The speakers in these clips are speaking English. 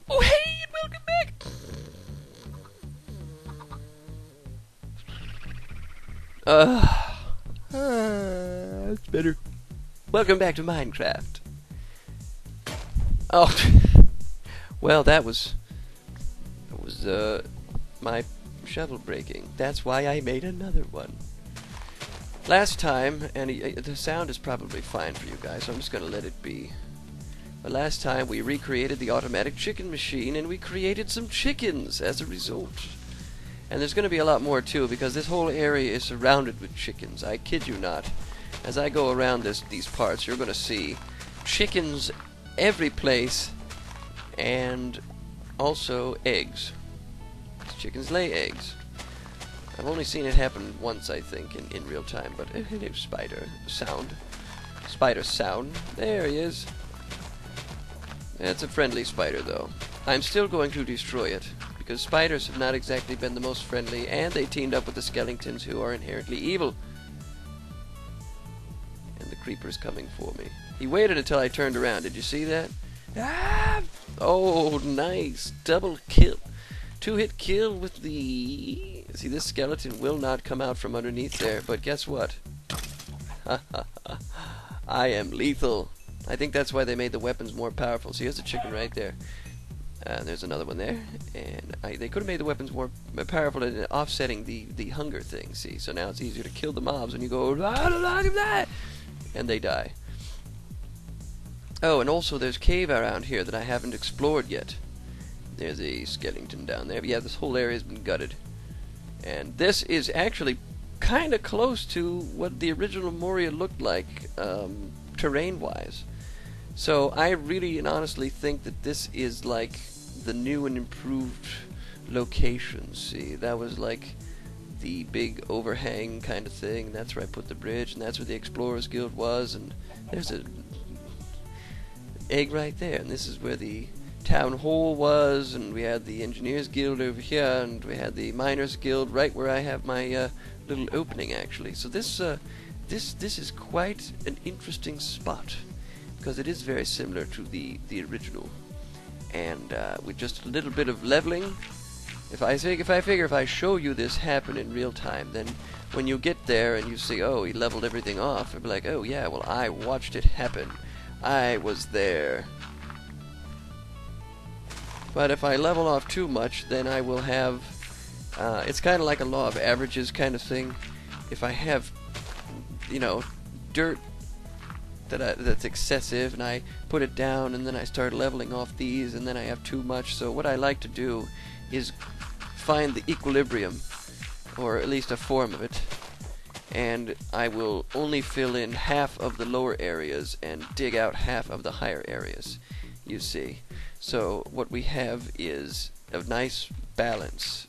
Oh, hey, and welcome back! That's better. Welcome back to Minecraft. Oh, well, that was my shovel breaking. That's why I made another one. Last time, and the sound is probably fine for you guys, so I'm just gonna let it be. But last time we recreated the automatic chicken machine, and we created some chickens as a result. And there's going to be a lot more too, because this whole area is surrounded with chickens. I kid you not. As I go around these parts, you're going to see chickens every place, and also eggs. Chickens lay eggs. I've only seen it happen once, I think, in real time. But hello, spider sound. Spider sound. There he is. It's a friendly spider, though. I'm still going to destroy it, because spiders have not exactly been the most friendly, and they teamed up with the skeletons, who are inherently evil. And the creeper's coming for me. He waited until I turned around. Did you see that? Ah! Oh, nice. Double kill. Two-hit kill with the... See, this skeleton will not come out from underneath there, but guess what? I am lethal. I think that's why they made the weapons more powerful. See, here's a chicken right there. There's another one there. And they could have made the weapons more powerful in offsetting the hunger thing, see? So now it's easier to kill the mobs when you go, and they die. Oh, and also there's cave around here that I haven't explored yet. There's a skeleton down there. But yeah, this whole area has been gutted. And this is actually kind of close to what the original Mooria looked like, terrain-wise. So I really and honestly think that this is like the new and improved location. See, that was like the big overhang kind of thing. That's where I put the bridge, and that's where the Explorers Guild was. And there's a egg right there, and this is where the town hall was. And we had the Engineers Guild over here, and we had the Miners Guild right where I have my little opening actually. So this is quite an interesting spot, because it is very similar to the original, and with just a little bit of leveling. If I show you this happen in real time, then when you get there and you see, oh, he leveled everything off, it'll be like, oh yeah, well, I watched it happen. I was there. But if I level off too much, then I will have it's kind of like a law of averages kind of thing. If I have, you know, dirt that's excessive, and I put it down, and then I start leveling off these, and then I have too much. So what I like to do is find the equilibrium, or at least a form of it, and I will only fill in half of the lower areas and dig out half of the higher areas, you see. So what we have is a nice balance.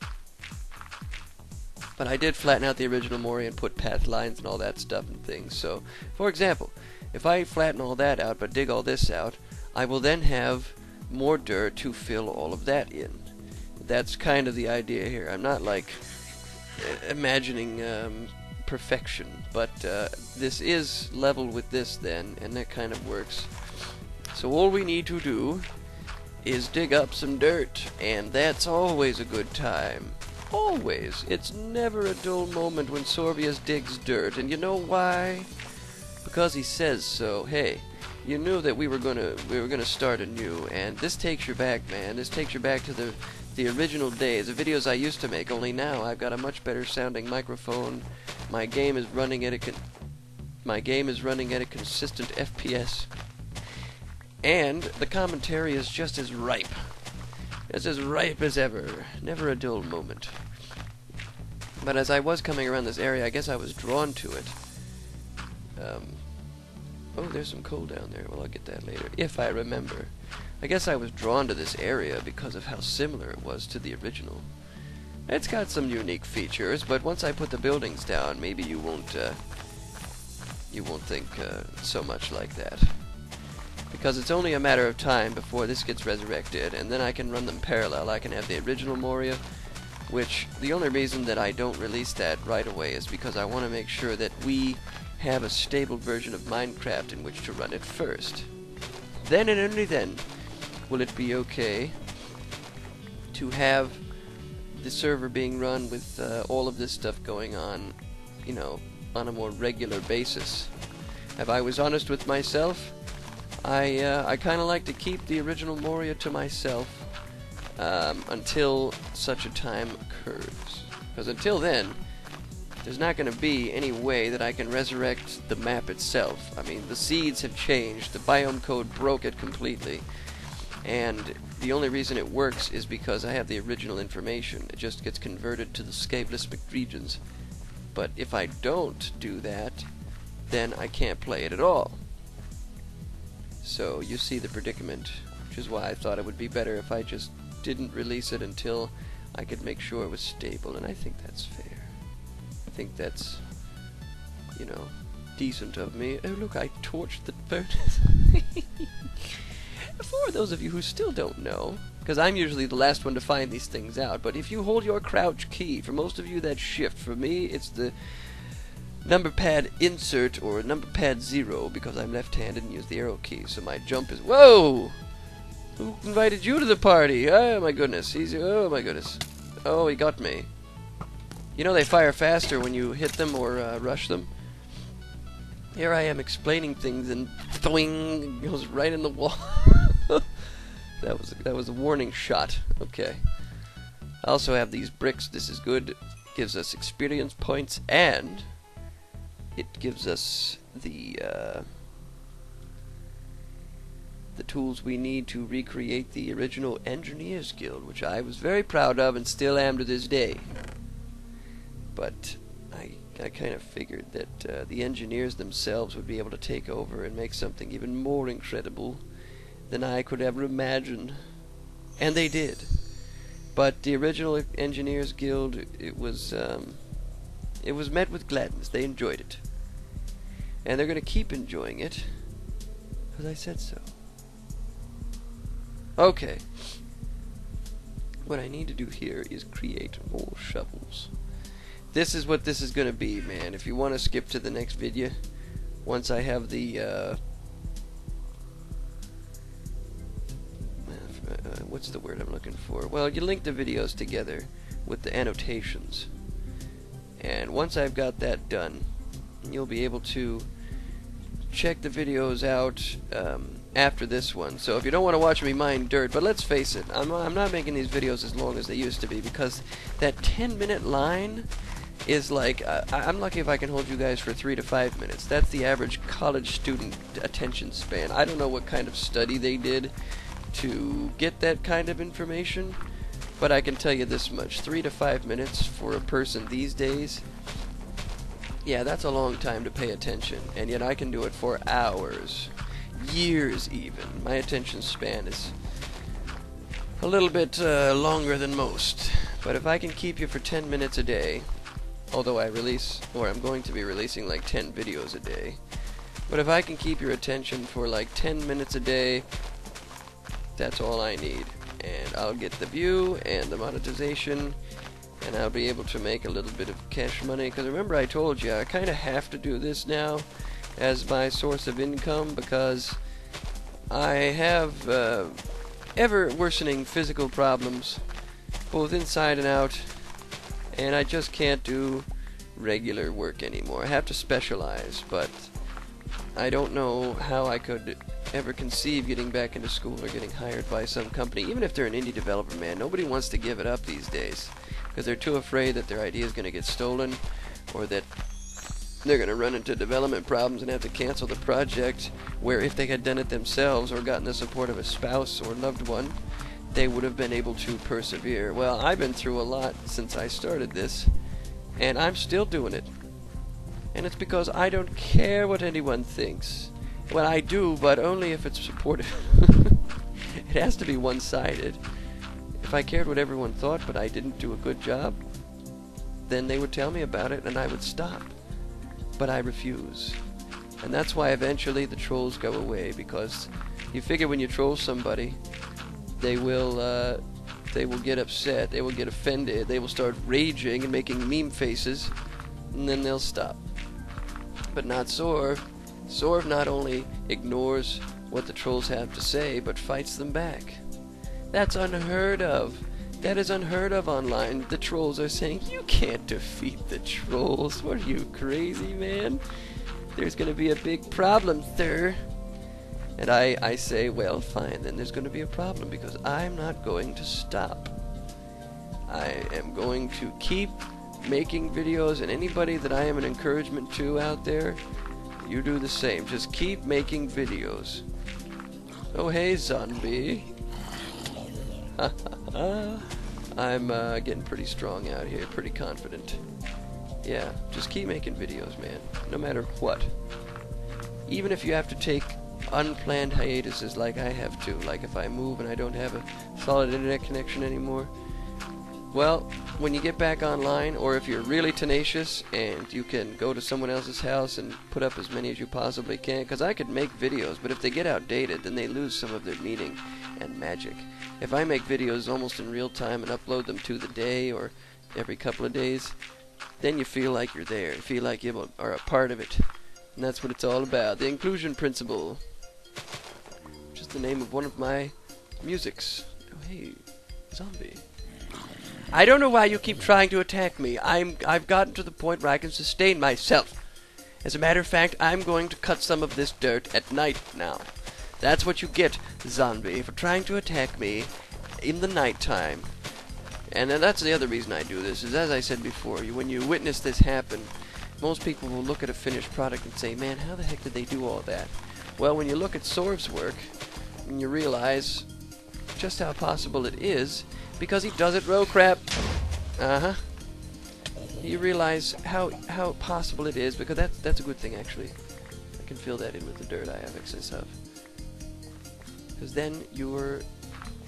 But I did flatten out the original Mooria and put path lines and all that stuff and things. So, for example, if I flatten all that out but dig all this out, I will then have more dirt to fill all of that in. That's kind of the idea here. I'm not like imagining perfection, but this is level with this then, and that kind of works. So all we need to do is dig up some dirt, and that's always a good time. Always. It's never a dull moment when Sorvius digs dirt, and you know why? Because he says so. Hey, you knew that we were gonna start anew, and this takes you back, man. This takes you back to the original days, the videos I used to make. Only now I've got a much better sounding microphone. My game is running at a consistent FPS, and the commentary is just as ripe. It's as ripe as ever. Never a dull moment. But as I was coming around this area, I guess I was drawn to it. Oh, there's some coal down there. Well, I'll get that later, if I remember. I guess I was drawn to this area because of how similar it was to the original. It's got some unique features, but once I put the buildings down, maybe you won't think so much like that. Because it's only a matter of time before this gets resurrected, and then I can run them parallel. I can have the original Mooria, which the only reason that I don't release that right away is because I want to make sure that we have a stable version of Minecraft in which to run it first. Then and only then will it be okay to have the server being run with all of this stuff going on, you know, on a more regular basis. If I was honest with myself, I kind of like to keep the original Mooria to myself until such a time occurs. Because until then, there's not going to be any way that I can resurrect the map itself. I mean, the seeds have changed, the biome code broke it completely, and the only reason it works is because I have the original information. It just gets converted to the scaleless regions. But if I don't do that, then I can't play it at all. So you see the predicament, which is why I thought it would be better if I just didn't release it until I could make sure it was stable, and I think that's fair. I think that's, you know, decent of me. Oh look, I torched the furnace. For those of you who still don't know, because I'm usually the last one to find these things out, but if you hold your crouch key, for most of you that's shift. For me, it's the number pad insert or number pad 0, because I'm left-handed and use the arrow key, so my jump is... Whoa! Who invited you to the party? Oh my goodness, oh my goodness. Oh, he got me. You know they fire faster when you hit them or rush them? Here I am explaining things and boing, goes right in the wall. That was a warning shot. Okay. I also have these bricks. This is good. Gives us experience points, and it gives us the tools we need to recreate the original Engineers Guild, which I was very proud of and still am to this day. But I kind of figured that the engineers themselves would be able to take over and make something even more incredible than I could ever imagine. And they did. But the original Engineers Guild, it was met with gladness. They enjoyed it. And they're going to keep enjoying it, because I said so. Okay. What I need to do here is create more shovels. This is what this is going to be, man. If you want to skip to the next video, once I have the, what's the word I'm looking for? Well, you link the videos together with the annotations. And once I've got that done, you'll be able to check the videos out after this one. So if you don't want to watch me mine dirt, but let's face it, I'm not making these videos as long as they used to be, because that 10-minute line is like, I'm lucky if I can hold you guys for 3 to 5 minutes. That's the average college student attention span. I don't know what kind of study they did to get that kind of information, but I can tell you this much: 3 to 5 minutes for a person these days, yeah, that's a long time to pay attention, and yet I can do it for hours, years even. My attention span is a little bit longer than most, but if I can keep you for 10 minutes a day, although I'm going to be releasing like 10 videos a day, but if I can keep your attention for like 10 minutes a day, that's all I need, and I'll get the view and the monetization, and I'll be able to make a little bit of cash money. Because remember, I told you I kind of have to do this now as my source of income, because I have ever worsening physical problems, both inside and out, and I just can't do regular work anymore. I have to specialize, but I don't know how I could ever conceive getting back into school or getting hired by some company, even if they're an indie developer, man. Nobody wants to give it up these days, because they're too afraid that their idea is going to get stolen, or that they're going to run into development problems and have to cancel the project, where if they had done it themselves or gotten the support of a spouse or loved one, they would have been able to persevere. Well, I've been through a lot since I started this, and I'm still doing it. And it's because I don't care what anyone thinks. Well, I do, but only if it's supportive. It has to be one-sided. If I cared what everyone thought, but I didn't do a good job, then they would tell me about it and I would stop. But I refuse. And that's why eventually the trolls go away, because you figure when you troll somebody, they will get upset, they will get offended, they will start raging and making meme faces, and then they'll stop. But not Sorv. Sorv not only ignores what the trolls have to say, but fights them back. That's unheard of. That is unheard of online. The trolls are saying, you can't defeat the trolls. What are you, crazy, man? There's going to be a big problem, sir. And I say, well, fine, then there's going to be a problem, because I'm not going to stop. I am going to keep making videos, and anybody that I am an encouragement to out there, you do the same. Just keep making videos. Oh, hey, zombie. I'm getting pretty strong out here, pretty confident. Yeah, just keep making videos, man, no matter what. Even if you have to take unplanned hiatuses like I have to, like if I move and I don't have a solid internet connection anymore. Well, when you get back online, or if you're really tenacious and you can go to someone else's house and put up as many as you possibly can, because I could make videos, but if they get outdated, then they lose some of their meaning and magic. If I make videos almost in real time and upload them to the day or every couple of days, then you feel like you're there, you feel like you are a part of it. And that's what it's all about, the inclusion principle. Which is the name of one of my musics. Oh, hey, zombie. I don't know why you keep trying to attack me. I've gotten to the point where I can sustain myself. As a matter of fact, I'm going to cut some of this dirt at night now. That's what you get, zombie, for trying to attack me in the nighttime. And then that's the other reason I do this, is as I said before, when you witness this happen, most people will look at a finished product and say, man, how the heck did they do all that? Well, when you look at Sorv's work, and you realize just how possible it is, because he does it row crap. You realize how possible it is, because that's a good thing, actually. I can fill that in with the dirt I have excess of. Because then you're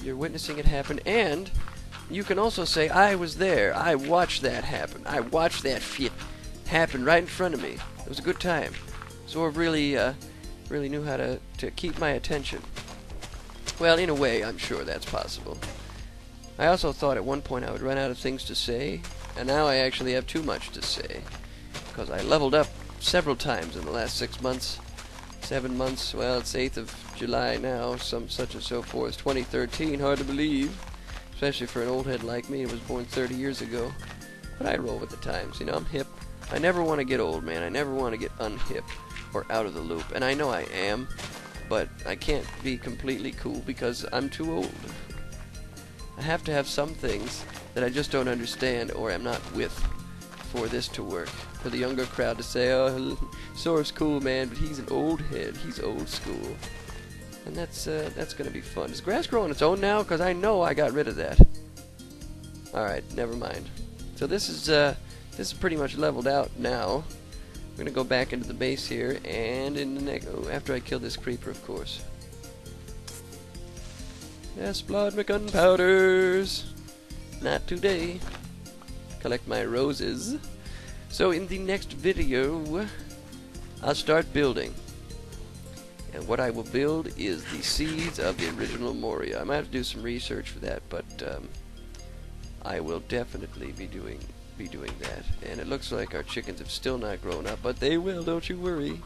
witnessing it happen, and you can also say, I was there, I watched that happen, I watched that shit happen right in front of me. It was a good time. Sorv really knew how to keep my attention. Well, in a way, I'm sure that's possible. I also thought at one point I would run out of things to say, and now I actually have too much to say, because I leveled up several times in the last 6 months, 7 months. Well, it's 8th of July now, some such and so forth, 2013, hard to believe, especially for an old head like me who was born 30 years ago. But I roll with the times, you know, I'm hip. I never want to get old, man. I never want to get unhip or out of the loop, and I know I am, but I can't be completely cool because I'm too old. I have to have some things that I just don't understand or am not with for this to work. For the younger crowd to say, oh, Sorv's cool, man, but he's an old head. He's old school. And that's going to be fun. Does grass grow on its own now? Because I know I got rid of that. Alright, never mind. So this is pretty much leveled out now. I'm going to go back into the base here, and in the next... Oh, after I kill this creeper, of course. Yes, blood McGunpowders. Not today. Collect my roses. So in the next video, I'll start building. And what I will build is the seeds of the original Mooria. I might have to do some research for that, but I will definitely be doing that. And it looks like our chickens have still not grown up, but they will, don't you worry.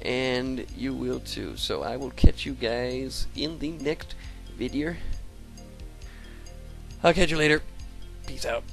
And you will too. So I will catch you guys in the next video. I'll catch you later. Peace out.